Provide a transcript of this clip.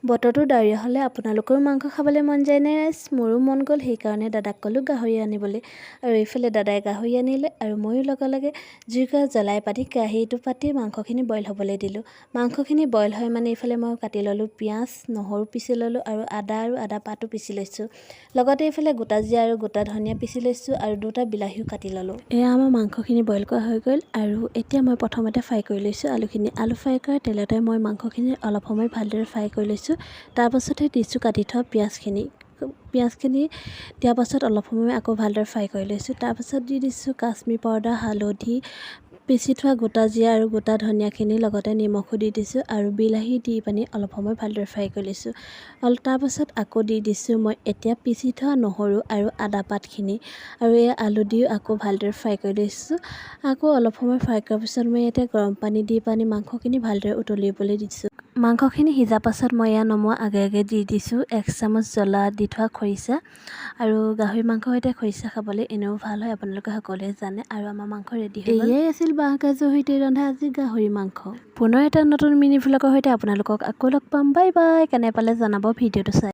বতৰটো ডাৱৰীয়া হ'লে আপোনালোকৰো মাংস খাবলৈ মন যায় নে ৰাইজ? মোৰো মন গ'ল, সেইকাৰণে দাদাক ক'লোঁ গাহৰি আনিবলৈ। আৰু এইফালে দাদাই গাহৰি আনিলে আৰু ময়ো লগে লগে জুইকুৰা জ্বলাই পাতি কেৰাহীটো পাতি মাংসখিনি বইল হ'বলৈ দিলোঁ। মাংসখিনি বইল হয় মানে এইফালে মই কাটি ল'লোঁ পিঁয়াজ, নহৰু পিচি ল'লোঁ আৰু আদা পাতো পিচি লৈছোঁ। লগতে এইফালে গোটা জিৰা আৰু গোটা ধনিয়া পিচি লৈছোঁ আৰু দুটা বিলাহীও কাটি ল'লোঁ। এয়া আমাৰ মাংসখিনি বইল কৰা হৈ গ'ল আৰু এতিয়া মই প্ৰথমতে ফ্ৰাই কৰি লৈছোঁ আলুখিনি। আলু ফ্ৰাই কৰা তেলতে মই মাংসখিনি অলপ সময় ভালদৰে ফ্ৰাই কৰি লৈছোঁ। তাৰপাছতে দিছোঁ কাটি থোৱা পিঁয়াজখিনি দিয়াৰ পাছত অলপ সময় আকৌ ভালদৰে ফ্ৰাই কৰি লৈছোঁ। তাৰপাছত দি দিছোঁ কাশ্মীৰ পাউডাৰ, হালধি, পিচি থোৱা গোটা জিৰা আৰু গোটা ধনিয়াখিনি, লগতে নিমখো দি দিছোঁ আৰু বিলাহী দি পানি অলপ সময় ভালদৰে ফ্ৰাই কৰি লৈছোঁ। তাৰপাছত আকৌ দি দিছোঁ মই এতিয়া পিচি থোৱা নহৰু আৰু আদা পাতখিনি আৰু এই আলু দিও আকৌ ভালদৰে ফ্ৰাই কৰি লৈছোঁ। আকৌ অলপ সময় ফ্ৰাই কৰাৰ পিছত মই এতিয়া গৰম পানী দি মাংসখিনি ভালদৰে উতলিবলৈ দিছোঁ। মাংসখিনি সিজাৰ পাছত মই এয়া নমোৱা আগে দি দিছোঁ 1 চামুচ জ্বলা দি থোৱা খৰিচা। আৰু গাহৰি মাংসৰ সৈতে খৰিচা খাবলৈ এনেও ভাল হয়, আপোনালোকে সকলোৱে জানে। আৰু আমাৰ মাংস ৰেডি হৈ গ'ল। এয়াই আছিল বাঁহগাজৰ সৈতে ৰন্ধা আজি গাহৰি মাংস। পুনৰ এটা নতুন মিনি ভ্লগৰ সৈতে আপোনালোকক আকৌ লগ পাম। Bye bye. কেনে পালে জনাব ভিডিঅ'টো চাই।